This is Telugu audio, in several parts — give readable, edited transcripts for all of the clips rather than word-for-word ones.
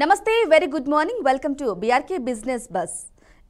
నమస్తే very good morning welcome to BRK business bus.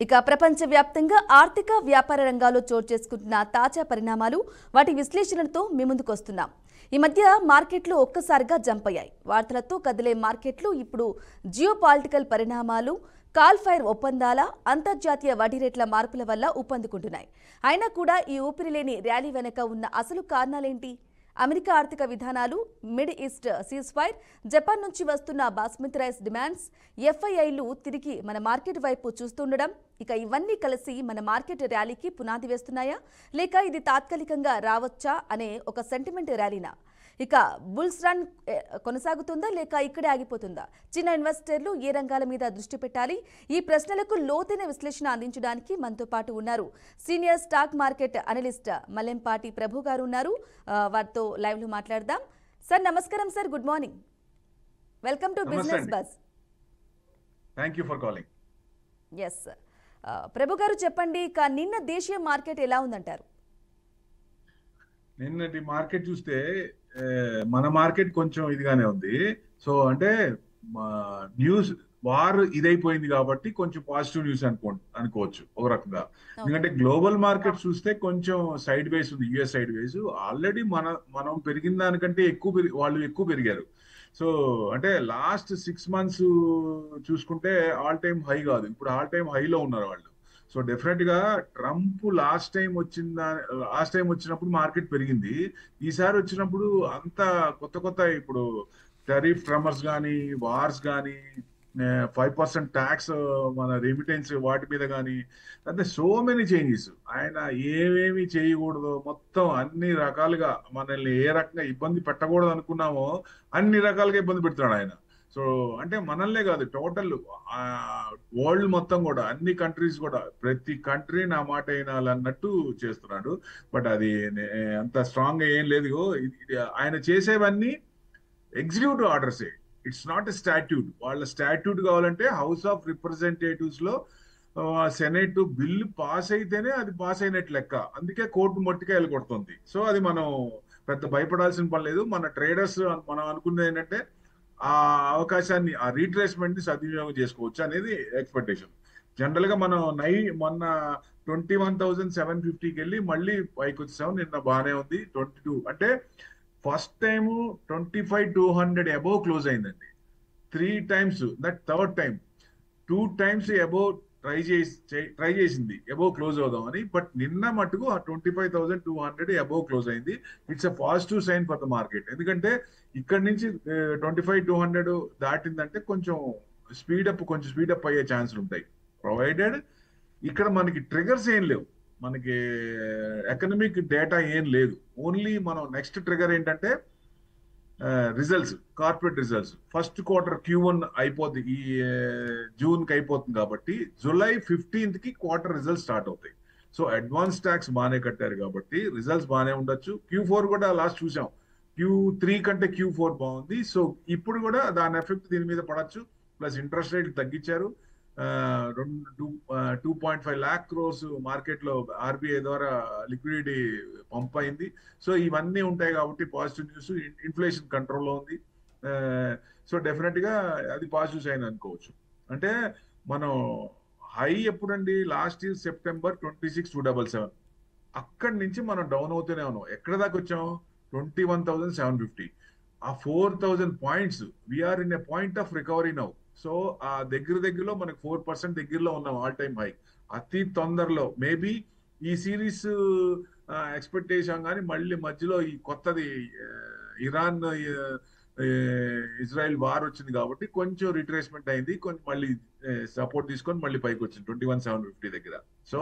ఇక ప్రపంచవ్యాప్తంగా ఆర్థిక వ్యాపార రంగాల్లో చోటు చేసుకుంటున్న తాజా పరిణామాలు వాటి విశ్లేషణతో మీ ముందుకు వస్తున్నాం. ఈ మధ్య మార్కెట్లు ఒక్కసారిగా జంప్ అయ్యాయి. వార్తలతో కదిలే మార్కెట్లు ఇప్పుడు జియోపాలిటికల్ పరిణామాలు, కాల్ఫైర్ ఒప్పందాల, అంతర్జాతీయ వడ్డీ రేట్ల మార్పుల వల్ల ఊపందుకుంటున్నాయి. అయినా కూడా ఈ ఊపిరి లేని ర్యాలీ వెనుక ఉన్న అసలు కారణాలేంటి? అమెరికా ఆర్థిక విధానాలు, మిడ్ ఈస్ట్ సీజ్ఫైర్, జపాన్ నుంచి వస్తున్న బాస్మతి రైస్ డిమాండ్స్, ఎఫ్ఐఐలు తిరిగి మన మార్కెట్ వైపు చూస్తుండడం, ఇక ఇవన్నీ కలిసి మన మార్కెట్ ర్యాలీకి పునాది వేస్తున్నాయా, లేక ఇది తాత్కాలికంగా రావచ్చా అనే ఒక సెంటిమెంట్ ర్యాలీనా? ఇక బుల్స్ రన్ కొనసాగుతుందా లేక ఇక్కడే ఆగిపోతుందా? చిన్న ఇన్వెస్టర్లు ఏ రంగాల మీద దృష్టి పెట్టాలి? ఈ ప్రశ్నలకు లోతైన విశ్లేషణ అందించడానికి మనతో పాటు ఉన్నారు senior stock market analyst Mallempati Prabhu గారు ఉన్నారు. వారితో లైవ్ లో మాట్లాడదాం. సార్ నమస్కారం sir, good morning, welcome to business bus. Thank you for calling. Yes Prabhu గారు చెప్పండి, ఇక నిన్న దేశీయ మార్కెట్ ఎలా ఉందంటారు? నిన్నటి మార్కెట్ చూస్తే మన మార్కెట్ కొంచెం ఇదిగానే ఉంది. సో అంటే న్యూస్ వార్ ఇదైపోయింది కాబట్టి కొంచెం పాజిటివ్ న్యూస్ అనుకోవచ్చు ఒక రకంగా. ఎందుకంటే గ్లోబల్ మార్కెట్ చూస్తే కొంచెం సైడ్ వేస్ ఉంది, యుఎస్ సైడ్ వేస్. ఆల్రెడీ మనం పెరిగిన దానికంటే వాళ్ళు ఎక్కువ పెరిగారు. సో అంటే లాస్ట్ 6 months చూసుకుంటే ఆల్ టైమ్ హై కాదు, ఇప్పుడు ఆల్ టైమ్ హైలో ఉన్నారు వాళ్ళు. సో డెఫినెట్ గా ట్రంప్ లాస్ట్ టైం వచ్చినప్పుడు మార్కెట్ పెరిగింది. ఈసారి వచ్చినప్పుడు అంత కొత్త ఇప్పుడు టరిఫ్ ట్రమర్స్ కానీ, వార్స్ కానీ, 5% ట్యాక్స్ మన రెమిటెన్స్ వాటి మీద కానీ, అంటే సో మెనీ చేంజెస్. ఆయన ఏమేమి చేయకూడదు మొత్తం అన్ని రకాలుగా మనల్ని ఏ రకంగా ఇబ్బంది పెట్టకూడదు అనుకున్నామో అన్ని రకాలుగా ఇబ్బంది పెడుతున్నాడు ఆయన. సో అంటే మనల్నే కాదు, టోటల్ వరల్డ్ మొత్తం కూడా, అన్ని కంట్రీస్ కూడా, ప్రతి కంట్రీ నా మాట వినాలన్నట్టు చేస్తున్నాడు. బట్ అది అంత స్ట్రాంగ్ గా ఏం లేదు. ఆయన చేసేవన్నీ ఎగ్జిక్యూటివ్ ఆర్డర్సే, ఇట్స్ నాట్ ఎ స్టాట్యూట్. వాళ్ళ స్టాట్యూట్ కావాలంటే హౌస్ ఆఫ్ రిప్రజెంటేటివ్స్ లో సెనేట్ బిల్లు పాస్ అయితేనే అది పాస్ అయినట్టు లెక్క. అందుకే కోర్టు మొట్టికాయలు కొడుతుంది. సో అది మనం పెద్ద భయపడాల్సిన పని లేదు. మన ట్రేడర్స్ మనం అనుకునేది ఏంటంటే ఆ అవకాశాన్ని, ఆ రీట్రేస్మెంట్ ని సద్వినియోగం చేసుకోవచ్చు అనేది ఎక్స్పెక్టేషన్. జనరల్ గా మనం మొన్న 21,750కి వెళ్ళి మళ్ళీ పైకి వచ్చాం. నిన్న బాగానే ఉంది. 22 అంటే ఫస్ట్ టైం 25,200 అబోవ్ క్లోజ్ అయిందండి. 3 times, that third time. 2 times above try చేసింది అబోవ్ క్లోజ్ అవుదామని. బట్ నిన్న మటుకు 25,200 అబోవ్ క్లోజ్ అయింది. It's a positive sign for the market. ఎందుకంటే ఇక్కడ నుంచి 25,200 దాటిందంటే కొంచెం స్పీడప్ అయ్యే ఛాన్సులు ఉంటాయి, ప్రొవైడెడ్ ఇక్కడ మనకి ట్రిగర్స్ ఏం లేవు, మనకి ఎకనామిక్ డేటా ఏం లేదు. ఓన్లీ మనం నెక్స్ట్ ట్రిగర్ ఏంటంటే results, corporate results. First quarter Q1 అయిపోద్ది, ఈ జూన్ కి అయిపోతుంది కాబట్టి జూలై 15th కి క్వార్టర్ రిజల్ట్స్ స్టార్ట్ అవుతాయి. సో అడ్వాన్స్ ట్యాక్స్ బాగానే కట్టారు కాబట్టి రిజల్ట్స్ బాగానే ఉండొచ్చు. Q4 కూడా లాస్ట్ చూసాం, Q3 కంటే Q4 బాగుంది. సో ఇప్పుడు కూడా దాని ఎఫెక్ట్ దీని మీద పడచ్చు. ప్లస్ ఇంట్రెస్ట్ రేట్ తగ్గించారు. 2.5 lakh crores మార్కెట్ లో ఆర్బీఐ ద్వారా లిక్విడిటీ పంప్ అయింది. సో ఇవన్నీ ఉంటాయి కాబట్టి పాజిటివ్ న్యూస్. ఇన్ఫ్లేషన్ కంట్రోల్లో ఉంది. సో డెఫినెట్ గా అది పాజిటివ్ సైన్ అనుకోవచ్చు. అంటే మనం హై ఎప్పుడండి, లాస్ట్ ఇయర్ September 26,277. అక్కడి నుంచి మనం డౌన్ అవుతూనే ఉన్నాం. ఎక్కడ దాకా వచ్చాం? 21,750. Uh 4,000 points we are in a point of recovery now. So ఆ దగ్గరలో మనకు 4% దగ్గరలో ఉన్నాం ఆల్ టైమ్ హై. అతి తొందరలో మేబీ ఈ సిరీస్ ఎక్స్పెక్ట్ చేసాం, కానీ మళ్ళీ మధ్యలో ఈ కొత్తది ఇరాన్ ఇజ్రాయెల్ వార్ వచ్చింది కాబట్టి కొంచెం రిట్రేస్మెంట్ అయింది. కొంచెం మళ్ళీ సపోర్ట్ తీసుకొని మళ్ళీ పైకి వచ్చింది 21,750 దగ్గర. సో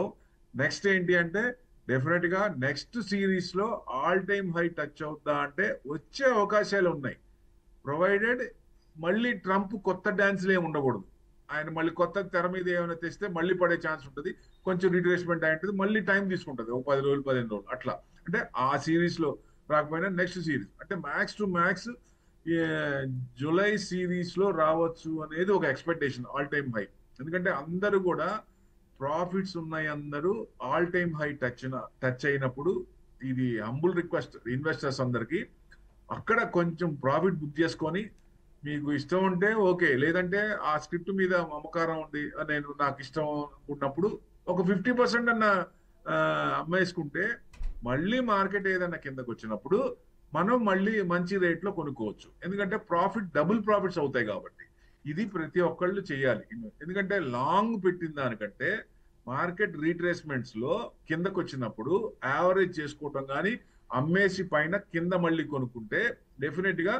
నెక్స్ట్ ఏంటి అంటే డెఫినెట్ గా నెక్స్ట్ సిరీస్ లో ఆల్ టైమ్ హై టచ్ అవుతా అంటే వచ్చే అవకాశాలు ఉన్నాయి, ప్రొవైడెడ్ మళ్ళీ ట్రంప్ కొత్త డాన్స్లు ఏమి ఉండకూడదు. ఆయన మళ్ళీ కొత్త తెర మీద ఏమైనా తెస్తే మళ్ళీ పడే ఛాన్స్ ఉంటుంది. కొంచెం రిట్రేస్మెంట్ అయ్యింటుంది, మళ్ళీ టైం తీసుకుంటుంది, ఒక 10 రోజులు 15 రోజులు అట్లా. అంటే ఆ సిరీస్ లో రాకపోయినా నెక్స్ట్ సిరీస్ అంటే max to max July series లో రావచ్చు అనేది ఒక ఎక్స్పెక్టేషన్ ఆల్ టైమ్ హై. ఎందుకంటే అందరూ కూడా ప్రాఫిట్స్ ఉన్నాయి, అందరూ ఆల్ టైమ్ హై టచ్ అయినప్పుడు ఇది హంబుల్ రిక్వెస్ట్ ఇన్వెస్టర్స్ అందరికి, అక్కడ కొంచెం ప్రాఫిట్ బుక్ చేసుకొని మీకు ఇష్టం ఉంటే ఓకే, లేదంటే ఆ స్క్రిప్ట్ మీద మమకారం ఉంది, నాకు ఇష్టం అనుకున్నప్పుడు ఒక 50% అన్న ఆ, అమ్మేసుకుంటే మళ్ళీ మార్కెట్ ఏదన్నా కిందకు వచ్చినప్పుడు మనం మళ్ళీ మంచి రేట్లో కొనుక్కోవచ్చు. ఎందుకంటే డబుల్ ప్రాఫిట్స్ అవుతాయి కాబట్టి. ఇది ప్రతి ఒక్కళ్ళు చేయాలి. ఎందుకంటే లాంగ్ పెట్టిన దానికంటే మార్కెట్ రీట్రేస్మెంట్స్ లో కిందకు వచ్చినప్పుడు యావరేజ్ చేసుకోవటం కానీ అమ్మేసి పైన కింద మళ్ళీ కొనుక్కుంటే డెఫినెట్ గా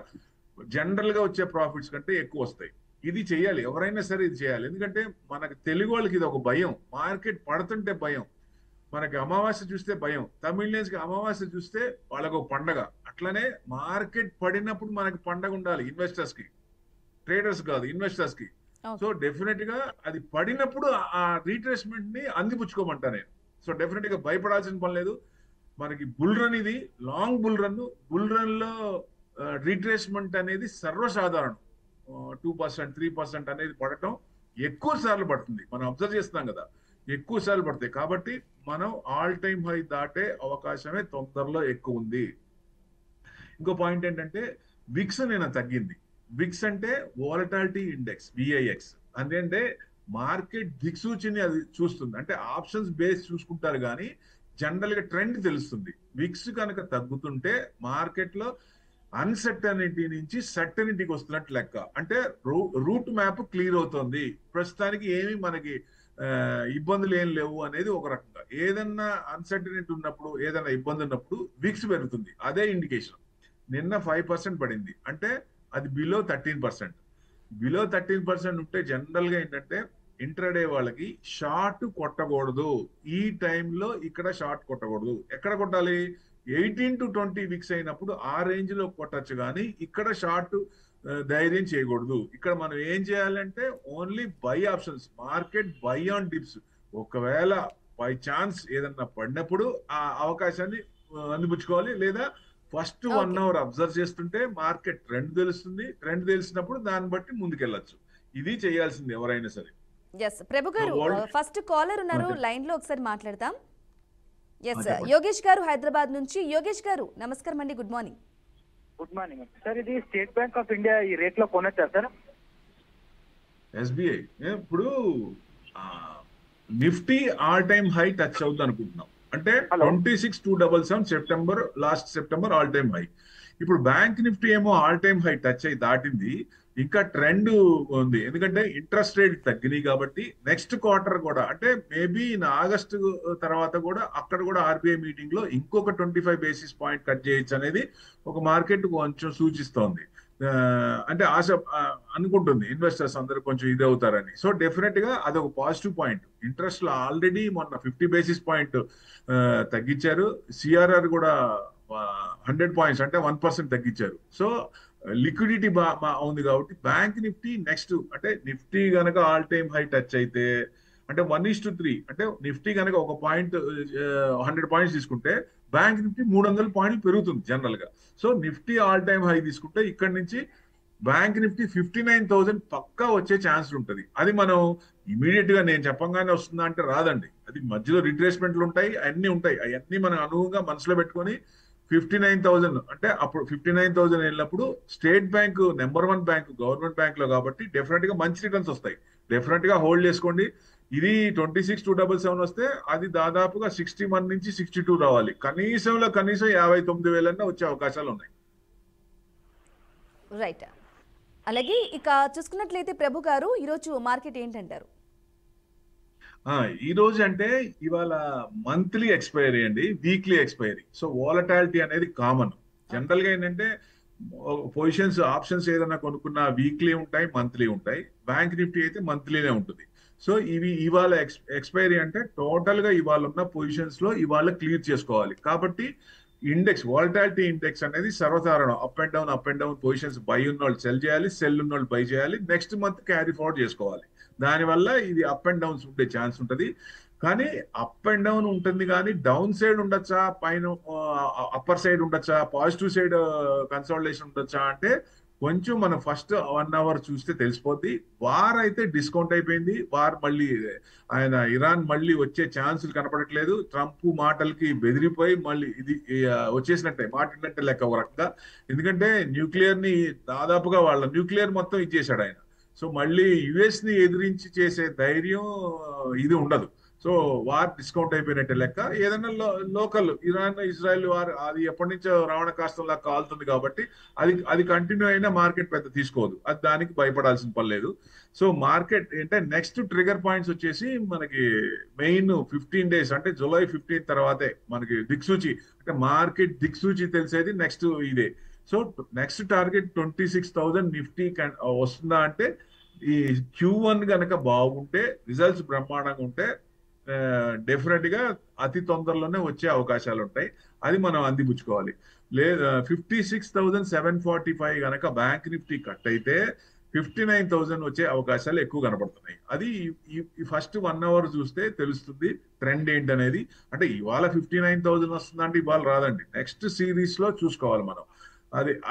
జనరల్ గా వచ్చే ప్రాఫిట్స్ కంటే ఎక్కువ వస్తాయి. ఇది చేయాలి, ఎవరైనా సరే ఇది చేయాలి. ఎందుకంటే మనకి తెలుగు వాళ్ళకి ఇది ఒక భయం, మార్కెట్ పడుతుంటే భయం. మనకి అమావాస్య చూస్తే భయం, తమిళియన్స్ కి అమావాస్య చూస్తే వాళ్ళకు ఒక పండగ. అట్లనే మార్కెట్ పడినప్పుడు మనకి పండగ ఉండాలి, ఇన్వెస్టర్స్ కి, ట్రేడర్స్ కాదు, ఇన్వెస్టర్స్ కి. సో డెఫినెట్ గా అది పడినప్పుడు ఆ రీట్రేస్మెంట్ ని అందిపుచ్చుకోమంటా నేను. సో డెఫినెట్ గా భయపడాల్సిన పని లేదు. మనకి బుల్ రన్ ఇది, లాంగ్ బుల్ రన్ లో రీట్రేస్మెంట్ అనేది సర్వసాధారణం. 2%, 3% అనేది పడటం ఎక్కువ సార్లు పడుతుంది, మనం అబ్జర్వ్ చేస్తున్నాం కదా, ఎక్కువ సార్లు పడతాయి. కాబట్టి మనం ఆల్ టైమ్ హై దాటే అవకాశమే తొందరలో ఎక్కువ ఉంది. ఇంకో పాయింట్ ఏంటంటే విక్స్ నేను తగ్గింది. విక్స్ అంటే వాలటాలిటీ ఇండెక్స్, విఐఎక్స్. అదేంటే మార్కెట్ దిక్సూచిని అది చూస్తుంది, అంటే ఆప్షన్స్ బేస్ చూసుకుంటారు కానీ జనరల్ గా ట్రెండ్ తెలుస్తుంది. విక్స్ కనుక తగ్గుతుంటే మార్కెట్ లో అన్సర్టనిటీ నుంచి సర్టనిటీకి వస్తున్నట్టు లెక్క. అంటే రూట్ మ్యాప్ క్లియర్ అవుతుంది, ప్రస్తుతానికి ఏమి మనకి ఇబ్బందులు ఏం లేవు అనేది ఒక రకంగా. ఏదన్నా అన్సర్టనిటీ ఉన్నప్పుడు, ఏదైనా ఇబ్బంది ఉన్నప్పుడు విక్స్ పెరుగుతుంది, అదే ఇండికేషన్. నిన్న 5% పడింది అంటే అది బిలో 13%. బిలో 13% ఉంటే జనరల్ గా ఏంటంటే ఇంట్రాడే వాళ్ళకి షార్ట్ కొట్టకూడదు. ఈ టైంలో ఇక్కడ షార్ట్ కొట్టకూడదు. ఎక్కడ కొట్టాలి? 18 to 20 విక్స్ అయినప్పుడు ఆ రేంజ్ లో కొట్టచ్చు, కానీ ఇక్కడ షార్ట్ ధైర్యం చేయకూడదు. ఇక్కడ మనం ఏం చేయాలంటే only by options, market by on dips. ఒకవేళ బై ఛాన్స్ ఏదన్నా పడినప్పుడు ఆ అవకాశాన్ని అందిపుచ్చుకోవాలి, లేదా ఫస్ట్ 1 hour అబ్జర్వ్ చేస్తుంటే మార్కెట్ ట్రెండ్ తెలుస్తుంది. ట్రెండ్ తెలిసినప్పుడు దాన్ని బట్టి ముందుకెళ్ళచ్చు. ఇది చేయాల్సింది ఎవరైనా సరే. ఎస్ ప్రభు గారు, ఫస్ట్ కాలర్ ఉన్నారు లైన్ లో, ఒకసారి మాట్లాడతాం. ఎస్ యోగేష్ గారు హైదరాబాద్ నుంచి. యోగేష్ గారు నమస్కారం అండి, good morning. Good morning sir. ఇది స్టేట్ బ్యాంక్ ఆఫ్ ఇండియా ఈ రేట్ లో కొనొచ్చా సార్? ఎస్బీఐ ఇప్పుడు Nifty all time high touch అవుతుంది అనుకుంటున్నాం. అంటే 26,277 last September all time high. ఇప్పుడు బ్యాంక్ నిఫ్టీ ఏమో ఆల్ టైమ్ హై టచ్ అయి దాటింది, ఇంకా ట్రెండ్ ఉంది. ఎందుకంటే ఇంట్రెస్ట్ రేట్ తగ్గినాయి కాబట్టి నెక్స్ట్ క్వార్టర్ కూడా, అంటే మేబీ ఆగస్టు తర్వాత కూడా అక్కడ కూడా ఆర్బీఐ మీటింగ్ లో ఇంకొక 25 బేసిస్ పాయింట్ కట్ చేయొచ్చు అనేది ఒక మార్కెట్ కొంచెం సూచిస్తోంది. అంటే ఆశ అనుకుంటుంది, ఇన్వెస్టర్స్ అందరూ కొంచెం ఇది అవుతారని. సో డెఫినెట్ గా అదొక పాజిటివ్ పాయింట్. ఇంట్రెస్ట్ లో ఆల్రెడీ మొన్న 50 బేసిస్ పాయింట్ తగ్గించారు. సిఆర్ఆర్ కూడా 100 పాయింట్స్ అంటే 1% తగ్గించారు. సో లిక్విడిటీ ఉంది కాబట్టి బ్యాంక్ నిఫ్టీ నెక్స్ట్, అంటే నిఫ్టీ గనక ఆల్ టైమ్ హై టచ్ అయితే అంటే 1:3, అంటే నిఫ్టీ కనుక ఒక పాయింట్ 100 పాయింట్స్ తీసుకుంటే బ్యాంక్ నిఫ్టీ 300 పాయింట్లు పెరుగుతుంది జనరల్ గా. So Nifty all time high తీసుకుంటే ఇక్కడ నుంచి బ్యాంక్ నిఫ్టీ 59,000 పక్కా వచ్చే ఛాన్స్ ఉంటుంది. అది మనం ఇమీడియట్ గా నేను చెప్పంగానే వస్తుందా అంటే రాదండి. అది మధ్యలో రిట్రేస్మెంట్లు ఉంటాయి, అన్ని ఉంటాయి. అవన్నీ మనం అనువుగా మనసులో పెట్టుకొని 59,000 అంటే అప్పుడు 59,000 వెళ్ళినప్పుడు state bank number 1 bank government bank లో కాబట్టి డెఫినెట్ గా మంచి రిటర్న్స్ వస్తాయి. డెఫినెట్ గా హోల్డ్ చేసుకోండి. ఇది 26,277 వస్తే అది దాదాపుగా 61 నుంచి 62 రావాలి. కనీసం 59,000 వచ్చే అవకాశాలు ఉన్నాయి. రైట్. అలాగే ఇక చూసుకున్నట్లయితే ప్రభు గారు, ఈరోజు మార్కెట్ ఏంటంటారు? ఈ రోజు అంటే ఇవాళ మంత్లీ ఎక్స్పైరీ అండి, వీక్లీ ఎక్స్పైరీ. సో వాలటాలిటీ అనేది కామన్. జనరల్ గా ఏంటంటే పొజిషన్స్ ఆప్షన్స్ ఏదైనా కొనుక్కున్నా వీక్లీ ఉంటాయి, మంత్లీ ఉంటాయి. బ్యాంక్ నిఫ్టీ అయితే మంత్లీనే ఉంటుంది. సో ఇవి ఇవాళ ఎక్స్పైరీ అంటే టోటల్ గా ఇవాళ ఉన్న పొజిషన్స్ లో ఇవాళ క్లియర్ చేసుకోవాలి. కాబట్టి ఇండెక్స్ వాలటాలిటీ ఇండెక్స్ అనేది సర్వసాధారణం. Up and down positions by ఉన్న వాళ్ళు సెల్ చేయాలి, సెల్ ఉన్న వాళ్ళు బై చేయాలి, నెక్స్ట్ మంత్ క్యారీ ఫార్వర్డ్ చేసుకోవాలి. దానివల్ల ఇది అప్ అండ్ డౌన్స్ ఉండే ఛాన్స్ ఉంటుంది. కానీ అప్ అండ్ డౌన్ ఉంటుంది, కానీ డౌన్ సైడ్ ఉండొచ్చా, పైన అప్పర్ సైడ్ ఉండొచ్చా, పాజిటివ్ సైడ్ కన్సాలిడేషన్ ఉండొచ్చా అంటే కొంచెం మనం ఫస్ట్ 1 అవర్ చూస్తే తెలిసిపోద్ది. వార్ అయితే డిస్కౌంట్ అయిపోయింది. వార్ మళ్ళీ ఆయన ఇరాన్ మళ్ళీ వచ్చే ఛాన్సులు కనపడట్లేదు. ట్రంప్ మాటలకి బెదిరిపోయి మళ్ళీ ఇది వచ్చేసినట్టే, మాటినట్టే లెక్క ఒక రకంగా. ఎందుకంటే న్యూక్లియర్ ని దాదాపుగా వాళ్ళ న్యూక్లియర్ మొత్తం ఇచ్చేసాడు ఆయన. సో మళ్ళీ యుఎస్ ని ఎదిరించి చేసే ధైర్యం ఇది ఉండదు. సో వార్ డిస్కౌంట్ అయిపోయినట్టే లెక్క. ఏదైనా లోకల్ ఇరాన్ ఇజ్రాయెల్ వార్ అది ఎప్పటి నుంచో రావణ కాష్టంలా కాలుతుంది కాబట్టి అది కంటిన్యూ అయినా మార్కెట్ పెద్ద తీసుకోదు. అది దానికి భయపడాల్సిన పని లేదు. సో మార్కెట్ అంటే నెక్స్ట్ ట్రిగర్ పాయింట్స్ వచ్చేసి మనకి మెయిన్ 15 days అంటే జూలై 15 తర్వాతే మనకి దిక్సూచి, అంటే మార్కెట్ దిక్సూచి తెలిసేది నెక్స్ట్ ఇదే. సో నెక్స్ట్ టార్గెట్ 26,000 నిఫ్టీ వస్తుందా అంటే ఈ Q1 కనుక బాగుంటే, రిజల్ట్స్ బ్రహ్మాండంగా ఉంటే డెఫినెట్ గా అతి తొందరలోనే వచ్చే అవకాశాలు ఉంటాయి. అది మనం అందిపుచ్చుకోవాలి. లేదా 56,745 కనుక బ్యాంక్ నిఫ్టీ కట్ అయితే 59,000 వచ్చే అవకాశాలు ఎక్కువ కనపడుతున్నాయి. అది ఈ ఫస్ట్ 1 అవర్ చూస్తే తెలుస్తుంది ట్రెండ్ ఏంటనేది. అంటే ఇవాళ 59,000 వస్తుందంటే ఇవాళ రాదండి, నెక్స్ట్ సిరీస్ లో చూసుకోవాలి మనం.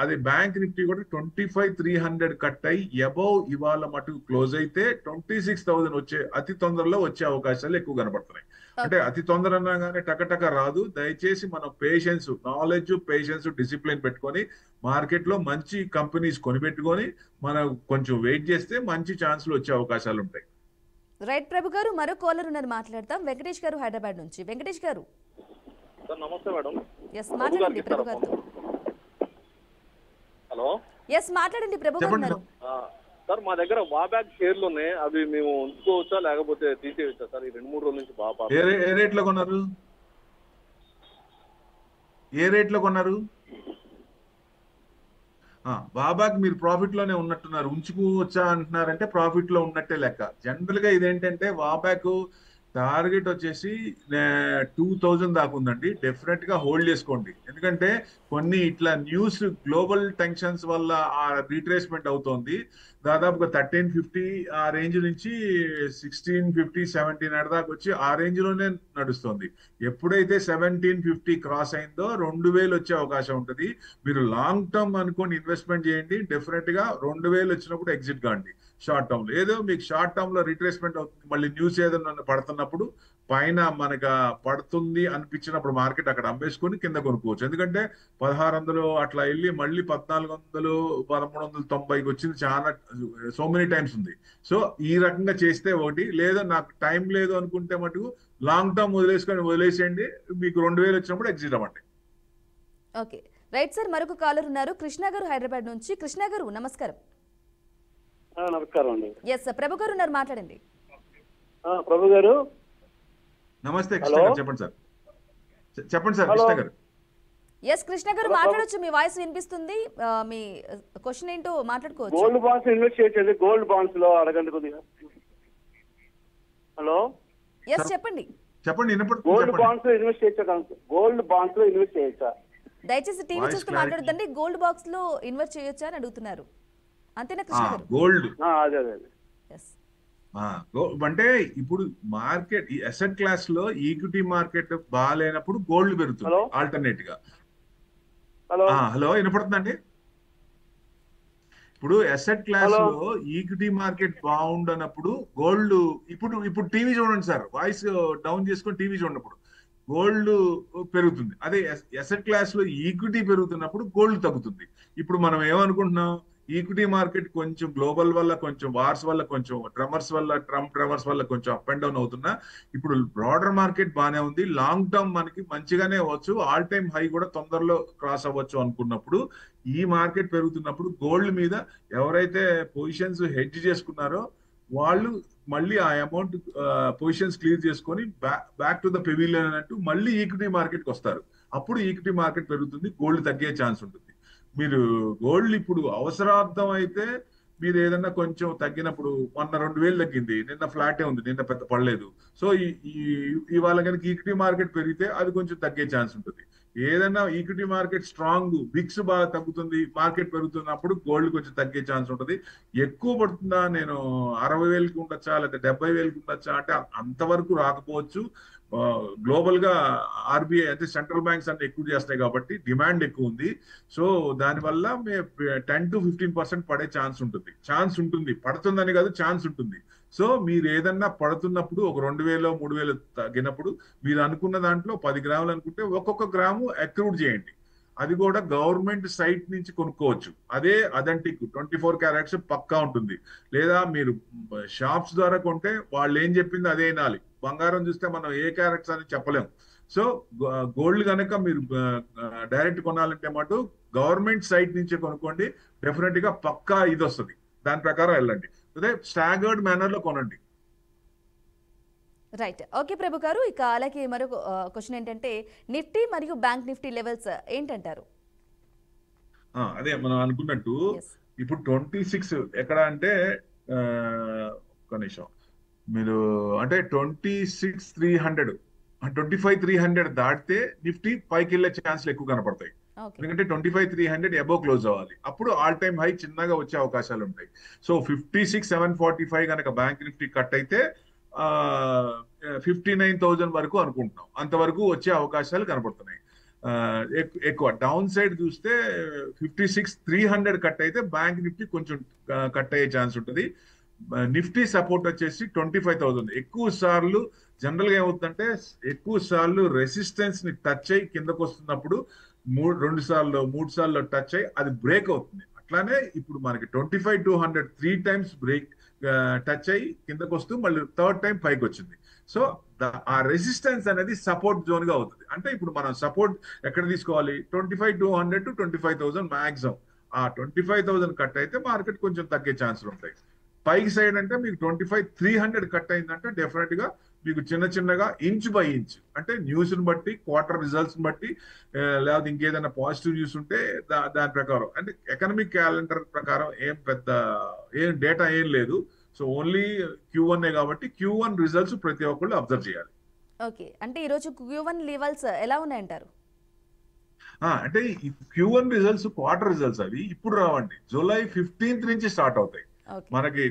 అది బ్యాంక్ నిఫ్టీ కూడా 25,300 కట్ అయ్యి అబౌవ్ ఇవాళ మటుకు క్లోజ్ అయితే 26,000 వచ్చే అతి తొందరలో వచ్చే అవకాశాలు ఎక్కువ కనబడుతున్నాయి. అంటే అతి తొందర అనగానే టకటక రాదు. దయచేసి మనం పేషెన్స్, నాలెడ్జ్, పేషెన్స్, డిసిప్లిన్ పెట్టుకొని మార్కెట్ లో మంచి కంపెనీస్ కొనిపెట్టుకొని మనం కొంచెం వెయిట్ చేస్తే మంచి ఛాన్సులు వచ్చే అవకాశాలు ఉంటాయి. రైట్ ప్రభు గారు, మరో కాలర్ ఉన్నారు, మాట్లాడతాం. వెంకటేష్ గారు హైదరాబాద్ నుంచి. వెంకటేష్ గారు నమస్తే మేడం. ఎస్ మాట్లాడండి ప్రభు గారితో. హలో, ఎస్ మాట్లాడండి ప్రభు గారు. సార్ మా దగ్గర బాబ్యాక్ షేర్లు ఉన్నాయి, అవి మేము ఉంచుకోవచ్చా లేకపోతే తీసేయచ్చా సార్? ఈ 2-3 రోజుల నుంచి బాగా ఏ రేట్ లో కొన్నారు? ఏ రేట్ లో కొన్నారు? బాబాకి మీరు ప్రాఫిట్ లోనే ఉన్నట్టున్నారు. ఉంచుకోవచ్చా అంటున్నారంటే ప్రాఫిట్ లో ఉన్నట్టే లెక్క. జనరల్ గా ఇదేంటంటే బాబాక్ టార్గెట్ వచ్చేసి 2,000 దాకా ఉందండి. డెఫినెట్ గా హోల్డ్ చేసుకోండి. ఎందుకంటే కొన్ని ఇట్లా న్యూస్ గ్లోబల్ టెన్షన్స్ వల్ల ఆ రీట్రేస్మెంట్ అవుతోంది. దాదాపుగా 1350 ఆ రేంజ్ నుంచి 1650, 1700 దాకా వచ్చి ఆ రేంజ్ లోనే నడుస్తుంది. ఎప్పుడైతే 1750 క్రాస్ అయిందో 2,000 వచ్చే అవకాశం ఉంటుంది. మీరు లాంగ్ టర్మ్ అనుకోని ఇన్వెస్ట్మెంట్ చేయండి. డెఫినెట్ గా 2,000 వచ్చినప్పుడు ఎగ్జిట్ కాండి. షార్ట్ టర్మ్ లో ఏదో మీకు షార్ట్ టర్మ్ లో రిట్రేస్మెంట్ అవుతుంది. మళ్ళీ న్యూస్ ఏదైనా పడుతున్నప్పుడు పైన మనకు పడుతుంది అనిపించినప్పుడు మార్కెట్ అక్కడ అమ్మేసుకొని కింద కొనుక్కోవచ్చు. ఎందుకంటే 1,600 అట్లా వెళ్ళి మళ్ళీ 1,400, 1,390కి వచ్చింది చాలా, సో మెనీ టైమ్స్ ఉంది. సో ఈ రకంగా చేస్తే ఒకటి, లేదా నాకు టైం లేదు అనుకుంటే మటుకు లాంగ్ టర్మ్ వదిలేసేయండి. మీకు 2,000 వచ్చినప్పుడు ఎగ్జిట్ అవ్వండి. ఓకే రైట్ సార్, మరొక కాలర్ ఉన్నారు, కృష్ణ గారు హైదరాబాద్ నుంచి. కృష్ణ గారు నమస్కారం. నమస్కారం అండి. ఎస్ ప్రభు గారు ఉన్నారు, మాట్లాడండి. ప్రభు గారు నమస్తే. కృష్ణ గారు చెప్పండి సార్. చెప్పండి సార్ కృష్ణ గారు. ఎస్ కృష్ణ గారు మాట్లాడొచ్చు, మీ వాయిస్ వినిపిస్తుంది. మీ క్వశ్చన్ ఏంటో మాట్లాడుకోవచ్చు. గోల్డ్ బాండ్స్ ఇన్వెస్ట్ చేయొచ్చు. గోల్డ్ బాండ్స్ లో అడగండి కొద్దిగా. హలో ఎస్ చెప్పండి. చెప్పండి. గోల్డ్ బాండ్స్ లో ఇన్వెస్ట్ చేయొచ్చా? గోల్డ్ బాండ్స్ లో ఇన్వెస్ట్ చేయొచ్చా? దయచేసి టీవీ చూస్తూ మాట్లాడదండి. గోల్డ్ బాక్స్ లో ఇన్వెస్ట్ చేయొచ్చా అని అడుగుతున్నారు, అంతేనా కృష్ణ గారు? గోల్డ్ అదే అంటే ఇప్పుడు మార్కెట్ ఈ అసెట్ క్లాస్ లో ఈక్విటీ మార్కెట్ బాగాలేనప్పుడు గోల్డ్ పెరుగుతుంది ఆల్టర్నేట్ గా. హలో వినపడుతుందండి? ఇప్పుడు అసెట్ క్లాస్ లో ఈక్విటీ మార్కెట్ బాగుండనప్పుడు గోల్డ్, ఇప్పుడు టీవీ చూడండి సార్, వాయిస్ డౌన్ చేసుకొని టీవీ చూడనప్పుడు గోల్డ్ పెరుగుతుంది. అదే అసెట్ క్లాస్ లో ఈక్విటీ పెరుగుతున్నప్పుడు గోల్డ్ తగ్గుతుంది. ఇప్పుడు మనం ఏమనుకుంటున్నాం, ఈక్విటీ మార్కెట్ కొంచెం గ్లోబల్ వల్ల, కొంచెం వార్స్ వల్ల, కొంచెం ట్రంప్ ట్రెమర్స్ వల్ల కొంచెం అప్ అండ్ డౌన్ అవుతున్నా, ఇప్పుడు బ్రాడర్ మార్కెట్ బాగానే ఉంది. లాంగ్ టర్మ్ మనకి మంచిగానే అవ్వచ్చు, ఆల్ టైమ్ హై కూడా తొందరలో క్రాస్ అవ్వచ్చు అనుకున్నప్పుడు, ఈ మార్కెట్ పెరుగుతున్నప్పుడు గోల్డ్ మీద ఎవరైతే పొజిషన్స్ హెడ్జ్ చేసుకున్నారో వాళ్ళు మళ్ళీ ఆ అమౌంట్ పొజిషన్స్ క్లియర్ చేసుకొని బ్యాక్ టు ద పెవిలియన్ అన్నట్టు మళ్ళీ ఈక్విటీ మార్కెట్కి వస్తారు. అప్పుడు ఈక్విటీ మార్కెట్ పెరుగుతుంది, గోల్డ్ తగ్గే ఛాన్స్ ఉంటుంది. మీరు గోల్డ్ ఇప్పుడు అవసరార్థం అయితే మీరు ఏదన్నా కొంచెం తగ్గినప్పుడు, మొన్న 2,000 తగ్గింది, నిన్న ఫ్లాటే ఉంది, నిన్న పెద్ద పడలేదు. సో ఇవాళ కనుక ఈక్విటీ మార్కెట్ పెరిగితే అది కొంచెం తగ్గే ఛాన్స్ ఉంటుంది. ఏదన్నా ఈక్విటీ మార్కెట్ స్ట్రాంగ్, బిక్స్ బాగా తగ్గుతుంది, మార్కెట్ పెరుగుతున్నప్పుడు గోల్డ్ కొంచెం తగ్గే ఛాన్స్ ఉంటుంది. ఎక్కువ పడుతుందా, నేను 60,000కి ఉండొచ్చా లేదా 70,000కి ఉండొచ్చా అంటే అంతవరకు రాకపోవచ్చు. గ్లోబల్ గా ఆర్బీఐ అంటే సెంట్రల్ బ్యాంక్స్ అన్ని ఎక్కువ చేస్తాయి కాబట్టి డిమాండ్ ఎక్కువ ఉంది. సో దానివల్ల 10-15% పడే ఛాన్స్ ఉంటుంది పడుతుందని కాదు, ఛాన్స్ ఉంటుంది. సో మీరు ఏదన్నా పడుతున్నప్పుడు ఒక 2000-3000 తగ్గినప్పుడు మీరు అనుకున్న దాంట్లో 10 గ్రాములు అనుకుంటే ఒక్కొక్క గ్రాము అక్రూడ్ చేయండి. అది కూడా గవర్నమెంట్ సైట్ నుంచి కొనుక్కోవచ్చు. అదే అథెంటిక్ 24 క్యారెట్స్ పక్కా ఉంటుంది. లేదా మీరు షాప్స్ ద్వారా కొంటే వాళ్ళు ఏం చెప్పింది అదే వినాలి. బంగారం చూస్తే మనం ఏ క్యారెట్స్ అని చెప్పలేము. సో గోల్డ్ కనుక మీరు డైరెక్ట్ కొనాలంటే మటు గవర్నమెంట్ సైట్ నుంచే కొనుక్కోండి. డెఫినెట్ గా పక్కా ఇది వస్తుంది. దాని ప్రకారం వెళ్ళండి. అదే స్టాగర్డ్ మేనర్ లో కొనండి. రైట్. ఓకే ప్రభు గారు, ఇక అలాగే మరొక క్వశ్చన్ ఏంటంటే నిఫ్టీ మరియు బ్యాంక్ నిఫ్టీ లెవెల్స్ ఏంటంటారు? అదే మనం అనుకున్నట్టు ఇప్పుడు 26 ఎక్కడ అంటే ఒక్క నిమిషం మీరు అంటే 26,300 25,300 దాటితే నిఫ్టీ పైకి వెళ్ళే ఛాన్స్లు ఎక్కువ కనపడతాయి. ఎందుకంటే 25,300 అబోవ్ క్లోజ్ అవ్వాలి. అప్పుడు ఆల్ టైమ్ హై చిన్నగా వచ్చే అవకాశాలు ఉంటాయి. సో 56,745 కనుక బ్యాంక్ నిఫ్టీ కట్ అయితే 59,000 వరకు అనుకుంటున్నాం. అంతవరకు వచ్చే అవకాశాలు కనపడుతున్నాయి. ఎక్కువ డౌన్ సైడ్ చూస్తే 56,300 కట్ అయితే బ్యాంక్ నిఫ్టీ కొంచెం కట్ అయ్యే ఛాన్స్ ఉంటుంది. నిఫ్టీ సపోర్ట్ వచ్చేసి 25,000. ఎక్కువ సార్లు జనరల్ గా ఏమవుతుందంటే ఎక్కువ సార్లు రెసిస్టెన్స్ ని టచ్ అయ్యి కిందకు వస్తున్నప్పుడు 2 సార్లు 3 సార్లు టచ్ అయ్యి అది బ్రేక్ అవుతుంది. అట్లానే ఇప్పుడు మనకి 25,200 3 టైమ్స్ బ్రేక్ టచ్ అయ్యి కిందకు వస్తూ మళ్ళీ థర్డ్ టైం పైకి వచ్చింది. సో ఆ రెసిస్టెన్స్ అనేది సపోర్ట్ జోన్ గా అవుతుంది. అంటే ఇప్పుడు మనం సపోర్ట్ ఎక్కడ తీసుకోవాలి? 25,200 to 25,000 మాక్సిమం. ఆ 25,000 కట్ అయితే మార్కెట్ కొంచెం తగ్గే ఛాన్సులు ఉంటాయి. పైకి సైడ్ అంటే మీకు 25,300 కట్ అయిందంటే డెఫినెట్ గా మీకు చిన్నగా ఇంచ్ బై ఇంచ్ అంటే న్యూస్ ని బట్టి క్వార్టర్ రిజల్ట్స్ ని బట్టి లేకపోతే ఇంకేదైనా పాజిటివ్ న్యూస్ ఉంటే దాని ప్రకారం అంటే ఎకనామిక్ క్యాలెండర్ ప్రకారం ఏం డేటా ఏం లేదు. సో ఓన్లీ Q1 కాబట్టి Q1 రిజల్ట్స్ ప్రతి ఒక్కళ్ళు అబ్జర్వ్ చేయాలి. ఓకే, అంటే ఈరోజు Q1 లెవెల్స్ ఎలా ఉన్నాయంటారు? అంటే Q1 రిజల్ట్స్ క్వార్టర్ రిజల్ట్స్ అవి ఇప్పుడు రావండి. జూలై 15th నుంచి స్టార్ట్ అవుతాయి. మనకి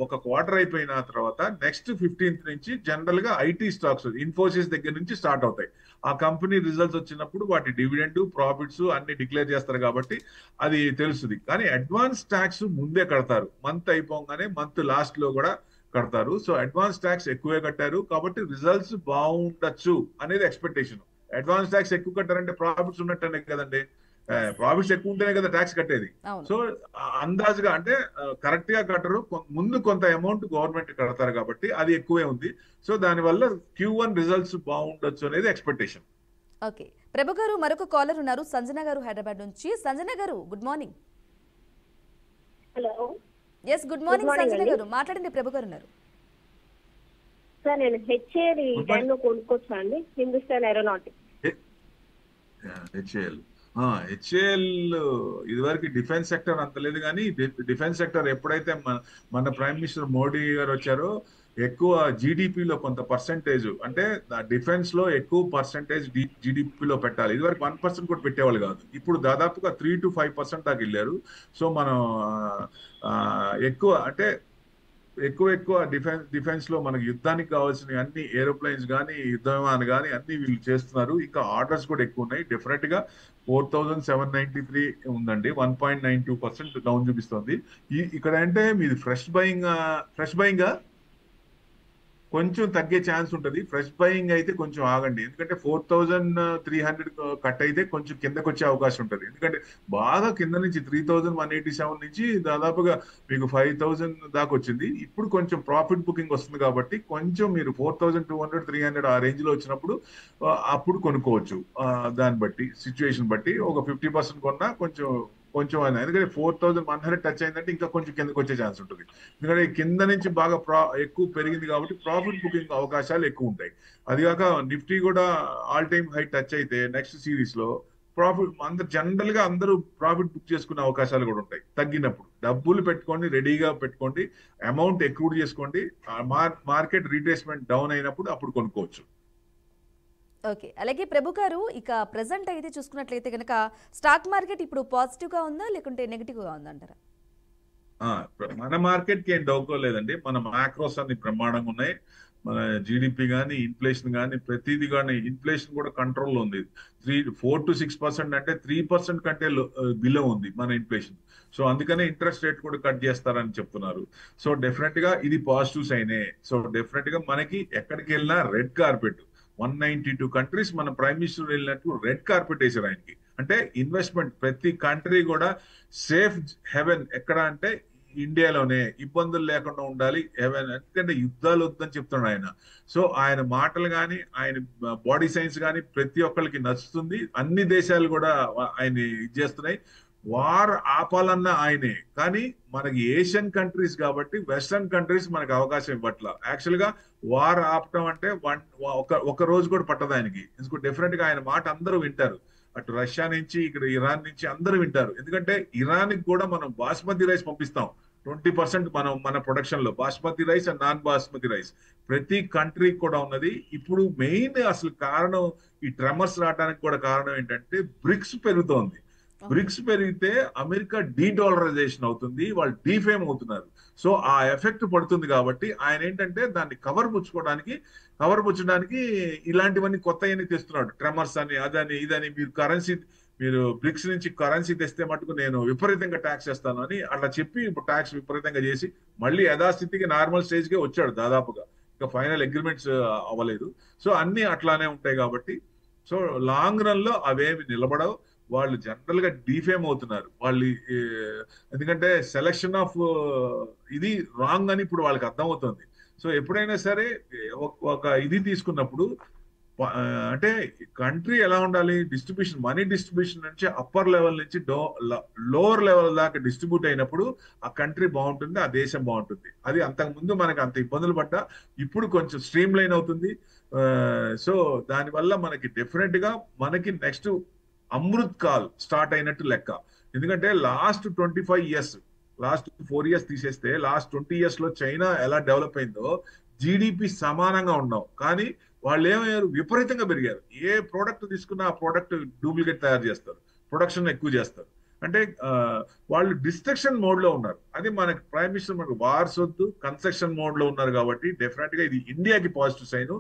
ఒక క్వార్టర్ అయిపోయిన తర్వాత నెక్స్ట్ 15th నుంచి జనరల్ గా ఐటీ స్టాక్స్ ఇన్ఫోసిస్ దగ్గర నుంచి స్టార్ట్ అవుతాయి. ఆ కంపెనీ రిజల్ట్స్ వచ్చినప్పుడు వాటి డివిడెండ్ ప్రాఫిట్స్ అన్ని డిక్లేర్ చేస్తారు కాబట్టి అది తెలుస్తుంది. కానీ అడ్వాన్స్ ట్యాక్స్ ముందే కడతారు. మంత్ అయిపోగానే మంత్ లాస్ట్ లో కూడా కడతారు. సో అడ్వాన్స్ ట్యాక్స్ ఎక్కువే కట్టారు కాబట్టి రిజల్ట్స్ బాగుండొచ్చు అనేది ఎక్స్పెక్టేషన్. అడ్వాన్స్ ట్యాక్స్ ఎక్కువ కట్టారంటే ప్రాఫిట్స్ ఉన్నట్టనే కదండి. ప్రాఫిట్స్ ఎక్కువ ఉంటేనే కదా ట్యాక్స్ కట్టేది. సో అందాజుగా అంటే కరెక్ట్ గా కట్టరు. ముందు కొంత అమౌంట్ గవర్నమెంట్ కడతారు కాబట్టి అది ఎక్కువే ఉంది. సో దానివల్ల Q1 రిజల్ట్స్ బాగుండొచ్చు అనేది ఎక్స్పెక్టేషన్. ఓకే ప్రభు గారు, మరొక కాలర్ ఉన్నారు సంజన గారు హైదరాబాద్ నుంచి. సంజన గారు good morning. Hello. Yes good morning Sanjana గారు, మాట్లాడండి. ప్రభు గారు ఉన్నారు. సార్ నేను HAL ఈ టైంలో కొనుక్కోవచ్చా అండి? హిందుస్థాన్ ఏరోనాటిక్స్. HAL ఇదివరకు డిఫెన్స్ సెక్టర్ అంత లేదు కానీ డిఫెన్స్ సెక్టర్ ఎప్పుడైతే మన ప్రైమ్ మినిస్టర్ మోడీ గారు వచ్చారో ఎక్కువ జీడిపిలో కొంత పర్సెంటేజ్ అంటే డిఫెన్స్ లో ఎక్కువ పర్సెంటేజ్ జీడిపిలో పెట్టాలి. ఇదివరకు 1% కూడా పెట్టేవాళ్ళు కాదు. ఇప్పుడు దాదాపుగా 3 to 5% దాకా వెళ్ళారు. సో మనం ఎక్కువ అంటే ఎక్కువ డిఫెన్స్ లో మనకి యుద్ధానికి కావాల్సిన అన్ని ఏరోప్లైన్స్ కానీ యుద్ధ విమానాలు కానీ అన్ని వీళ్ళు చేస్తున్నారు. ఇంకా ఆర్డర్స్ కూడా ఎక్కువ ఉన్నాయి. డెఫినెట్ గా 4,793 ఉందండి. 1.92% డౌన్ చూపిస్తుంది. ఇక్కడ అంటే మీది ఫ్రెష్ బయింగ్ కొంచెం తగ్గే ఛాన్స్ ఉంటుంది. ఫ్రెష్ బయింగ్ అయితే కొంచెం ఆగండి. ఎందుకంటే 4,300 కట్ అయితే కొంచెం కిందకు వచ్చే అవకాశం ఉంటుంది. ఎందుకంటే బాగా కింద నుంచి 3,187 నుంచి దాదాపుగా మీకు 5,000 దాకా వచ్చింది. ఇప్పుడు కొంచెం ప్రాఫిట్ బుకింగ్ వస్తుంది కాబట్టి కొంచెం మీరు 4,200, 300 ఆ రేంజ్ లో వచ్చినప్పుడు అప్పుడు కొనుక్కోవచ్చు. దాన్ని బట్టి సిచ్యువేషన్ బట్టి ఒక 50% కొన్నా కొంచెం అయినా. ఎందుకంటే 4,100 టచ్ అయిందంటే ఇంకా కొంచెం కిందకు వచ్చే ఛాన్స్ ఉంటుంది. ఎందుకంటే కింద నుంచి బాగా ఎక్కువ పెరిగింది కాబట్టి ప్రాఫిట్ బుకింగ్ అవకాశాలు ఎక్కువ ఉంటాయి. అదిగాక నిఫ్టీ కూడా ఆల్ టైమ్ హై టచ్ అయితే నెక్స్ట్ సిరీస్ లో జనరల్ గా అందరూ ప్రాఫిట్ బుక్ చేసుకునే అవకాశాలు కూడా ఉంటాయి. తగ్గినప్పుడు డబ్బులు పెట్టుకోండి, రెడీగా పెట్టుకోండి, అమౌంట్ ఎక్కువ చేసుకోండి. మార్కెట్ రీట్రేస్మెంట్ డౌన్ అయినప్పుడు అప్పుడు కొనుక్కోవచ్చు. ఓకే, అలాగే ప్రభు గారు ఇక ప్రెసెంట్ అయితే చూసుకున్నట్లయితే కనుక స్టాక్ మార్కెట్ ఇప్పుడు పాజిటివ్ గా ఉందా లేకుంటే నెగిటివ్ గా ఉందంటారా? మన మార్కెట్ కి ఏం డౌకోలేదండి. మన మ్యాక్రోస్ అన్ని బ్రహ్మాండంగా ఉన్నాయి. మన జీడిపి కానీ ఇన్ఫ్లేషన్ కానీ ప్రతిదీ కానీ ఇన్ఫ్లేషన్ కూడా కంట్రోల్లో ఉంది. 4 to 6% అంటే 3% కంటే బిలో ఉంది మన ఇన్ఫ్లేషన్. సో అందుకనే ఇంట్రెస్ట్ రేట్ కూడా కట్ చేస్తారని చెప్తున్నారు. సో డెఫినెట్ గా ఇది పాజిటివ్ సైనే. సో డెఫినెట్ గా మనకి ఎక్కడికి వెళ్ళినా రెడ్ కార్పెట్ 192 కంట్రీస్ మన ప్రైమ్ మినిస్టర్ వెళ్ళినట్టు రెడ్ కార్పెట్ వేసారు ఆయనకి. అంటే ఇన్వెస్ట్మెంట్ ప్రతి కంట్రీ కూడా సేఫ్ హెవెన్ ఎక్కడ అంటే ఇండియాలోనే, ఇబ్బందులు లేకుండా ఉండాలి హెవెన్. ఎందుకంటే యుద్ధాలు వద్దని చెప్తున్నాడు ఆయన. సో ఆయన మాటలు కానీ ఆయన బాడీ సైన్స్ కానీ ప్రతి ఒక్కరికి నచ్చుతుంది. అన్ని దేశాలు కూడా ఆయన ఇది చేస్తున్నాయి. వార్ ఆపాలన్న ఆయనే. కానీ మనకి ఏషియన్ కంట్రీస్ కాబట్టి వెస్టర్న్ కంట్రీస్ మనకు అవకాశం ఇవ్వట్ల. యాక్చువల్ గా వార్ ఆపటం అంటే ఒక రోజు కూడా పట్టదు ఆయనకి. ఎందుకంటే డెఫినెట్ గా ఆయన మాట అందరూ వింటారు. అటు రష్యా నుంచి ఇక్కడ ఇరాన్ నుంచి అందరూ వింటారు. ఎందుకంటే ఇరాన్ కి కూడా మనం బాస్మతి రైస్ పంపిస్తాం. 20% మన ప్రొడక్షన్ లో basmati rice and non basmati rice ప్రతి కంట్రీకి కూడా ఉన్నది. ఇప్పుడు మెయిన్ అసలు కారణం ఈ ట్రెమర్స్ రావడానికి కూడా కారణం ఏంటంటే బ్రిక్స్ పెరుగుతోంది. బ్రిక్స్ పెరిగితే అమెరికా డీడాలరైజేషన్ అవుతుంది, వాళ్ళు డీఫేమ్ అవుతున్నారు. సో ఆ ఎఫెక్ట్ పడుతుంది కాబట్టి ఆయన ఏంటంటే దాన్ని కవర్ పుచ్చడానికి ఇలాంటివన్నీ కొత్తవన్నీ తెస్తున్నాడు. ట్రెమర్స్ అని అదని ఇదని. మీరు బ్రిక్స్ నుంచి కరెన్సీ తెస్తే మటుకు నేను విపరీతంగా ట్యాక్స్ చేస్తాను అని అట్లా చెప్పి ఇప్పుడు ట్యాక్స్ విపరీతంగా చేసి మళ్ళీ యథాస్థితికి నార్మల్ స్టేజ్ కే వచ్చాడు దాదాపుగా. ఇంకా ఫైనల్ అగ్రిమెంట్స్ అవ్వలేదు. సో అన్ని అట్లానే ఉంటాయి కాబట్టి సో లాంగ్ రన్ లో అవేమి నిలబడవు. వాళ్ళు జనరల్ గా డీఫేమ్ అవుతున్నారు వాళ్ళు. ఎందుకంటే సెలక్షన్ ఆఫ్ ఇది రాంగ్ అని ఇప్పుడు వాళ్ళకి అర్థమవుతుంది. సో ఎప్పుడైనా సరే ఒక ఇది తీసుకున్నప్పుడు అంటే కంట్రీ ఎలా ఉండాలి, డిస్ట్రిబ్యూషన్ మనీ డిస్ట్రిబ్యూషన్ నుంచి అప్పర్ లెవెల్ నుంచి లోవర్ లెవెల్ దాకా డిస్ట్రిబ్యూట్ అయినప్పుడు ఆ కంట్రీ బాగుంటుంది, ఆ దేశం బాగుంటుంది. అది అంతకుముందు మనకి అంత ఇబ్బందులు పడ్డా ఇప్పుడు కొంచెం స్ట్రీమ్ లైన్ అవుతుంది. సో దానివల్ల మనకి డెఫినెట్ గా మనకి నెక్స్ట్ అమృత్ కాల్ స్టార్ట్ అయినట్టు లెక్క. ఎందుకంటే లాస్ట్ 25 years, లాస్ట్ 4 years తీసేస్తే లాస్ట్ 20 years లో చైనా ఎలా డెవలప్ అయిందో జీడిపి సమానంగా ఉన్నాం. కానీ వాళ్ళు ఏమయ్యారు, విపరీతంగా పెరిగారు. ఏ ప్రోడక్ట్ తీసుకున్నా ఆ ప్రోడక్ట్ డూప్లికేట్ తయారు చేస్తారు, ప్రొడక్షన్ ఎక్కువ చేస్తారు. అంటే వాళ్ళు డిస్ట్రక్షన్ మోడ్ లో ఉన్నారు. అది మనకి ప్రైమ్ మినిస్టర్ మనకు వార్స్ వద్దు కన్స్ట్రక్షన్ మోడ్ లో ఉన్నారు కాబట్టి డెఫినెట్ గా ఇది ఇండియాకి పాజిటివ్ సైన్.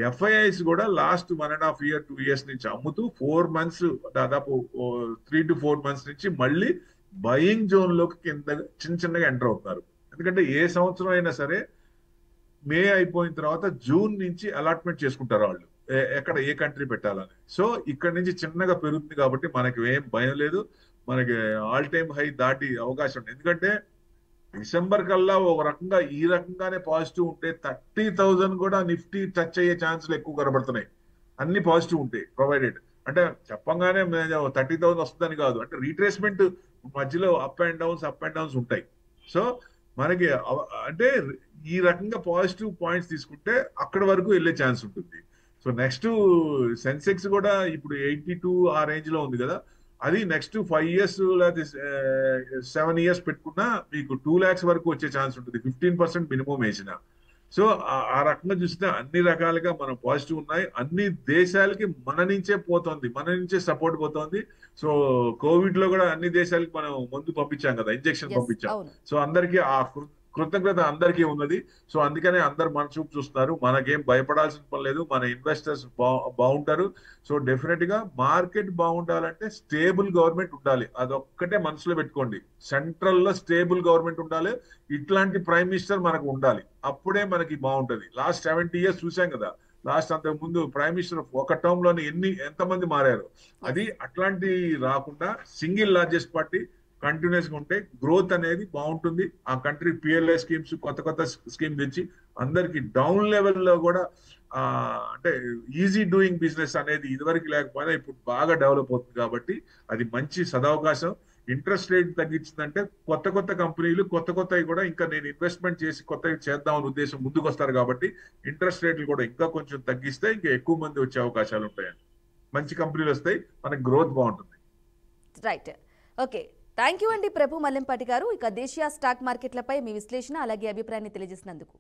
ఎఫ్ఐఐస్ కూడా లాస్ట్ 1.5 year 2 years నుంచి అమ్ముతూ 4 months దాదాపు 3 to 4 months నుంచి మళ్ళీ బయింగ్ జోన్ లోకి కింద చిన్నగా ఎంటర్ అవుతున్నారు. ఎందుకంటే ఏ సంవత్సరం అయినా సరే మే అయిపోయిన తర్వాత జూన్ నుంచి అలాట్మెంట్ చేసుకుంటారు వాళ్ళు ఎక్కడ ఏ కంట్రీ పెట్టాలని. సో ఇక్కడ నుంచి చిన్నగా పెరుగుతుంది కాబట్టి మనకి ఏం భయం లేదు. మనకి ఆల్ టైమ్ హై దాటి అవకాశం ఉంది. ఎందుకంటే డిసెంబర్ కల్లా ఒక రకంగా ఈ రకంగానే పాజిటివ్ ఉంటే 30,000 కూడా నిఫ్టీ టచ్ అయ్యే ఛాన్సులు ఎక్కువ కనబడుతున్నాయి. అన్ని పాజిటివ్ ఉంటాయి ప్రొవైడెడ్. అంటే చెప్పంగానే 30,000 వస్తుందని కాదు, అంటే రీట్రేస్మెంట్ మధ్యలో అప్ అండ్ డౌన్స్ ఉంటాయి. సో మనకి అంటే ఈ రకంగా పాజిటివ్ పాయింట్స్ తీసుకుంటే అక్కడ వరకు వెళ్ళే ఛాన్స్ ఉంటుంది. సో నెక్స్ట్ సెన్సెక్స్ కూడా ఇప్పుడు 82 ఆ రేంజ్ లో ఉంది కదా, అది నెక్స్ట్ 5 years లేదా 7 years పెట్టుకున్నా మీకు 2 lakhs వరకు వచ్చే ఛాన్స్ ఉంటుంది, 15% మినిమం వేసిన. సో ఆ రకంగా చూస్తే అన్ని రకాలుగా మనం పాజిటివ్ ఉన్నాయి. అన్ని దేశాలకి మన నుంచే పోతుంది, మన నుంచే సపోర్ట్ పోతుంది. సో కోవిడ్ లో కూడా అన్ని దేశాలకి మనం మందు పంపించాం కదా, ఇంజెక్షన్ పంపించాం. సో అందరికీ ఆ కృతజ్ఞత అందరికీ ఉన్నది. సో అందుకనే అందరు మన చూపు చూస్తున్నారు. మనకేం భయపడాల్సిన పని లేదు, మన ఇన్వెస్టర్స్ బాగుంటారు. సో డెఫినెట్ గా మార్కెట్ బాగుండాలంటే స్టేబుల్ గవర్నమెంట్ ఉండాలి, అదొక్కటే మనసులో పెట్టుకోండి. సెంట్రల్ లో స్టేబుల్ గవర్నమెంట్ ఉండాలి, ఇట్లాంటి ప్రైమ్ మినిస్టర్ మనకు ఉండాలి, అప్పుడే మనకి బాగుంటది. లాస్ట్ 70 years చూసాం కదా, లాస్ట్ అంతకు ముందు ప్రైమ్ మినిస్టర్ ఒక టర్మ్ లోని ఎంతమంది మారారు. అది అట్లాంటి రాకుండా సింగిల్ లార్జెస్ట్ పార్టీ కంటిన్యూస్ గా ఉంటే గ్రోత్ అనేది బాగుంటుంది. ఆ కంట్రీ పిఎల్ఐ స్కీమ్స్ కొత్త స్కీమ్ తెచ్చి అందరికి డౌన్ లెవెల్లో కూడా అంటే ఈజీ డూయింగ్ బిజినెస్ అనేది ఇదివరకు లేకపోయినా ఇప్పుడు బాగా డెవలప్ అవుతుంది. కాబట్టి అది మంచి సదవకాశం. ఇంట్రెస్ట్ రేట్ తగ్గించిందంటే కొత్త కంపెనీలు కొత్తవి కూడా ఇంకా నేను ఇన్వెస్ట్మెంట్ చేసి కొత్తవి చేద్దామని ఉద్దేశం ముందుకు వస్తారు. కాబట్టి ఇంట్రెస్ట్ రేట్లు కూడా ఇంకా కొంచెం తగ్గిస్తే ఇంకా ఎక్కువ మంది వచ్చే అవకాశాలు ఉంటాయని, మంచి కంపెనీలు వస్తాయి, మనకి గ్రోత్ బాగుంటుంది. రైట్, ఓకే, థ్యాంక్ యూ అండి ప్రభు మల్లెంపాటి గారు. ఇక దేశీయ స్టాక్ మార్కెట్లపై మీ విశ్లేషణ అలాగే అభిప్రాయాన్ని తెలియజేసినందుకు.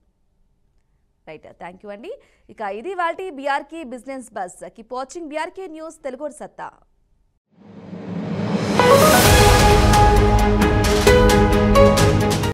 రైట్, థ్యాంక్ యూ అండి. ఇక ఇది వాటి BRK business bus. Keep watching BRK news Telugu సత్తా.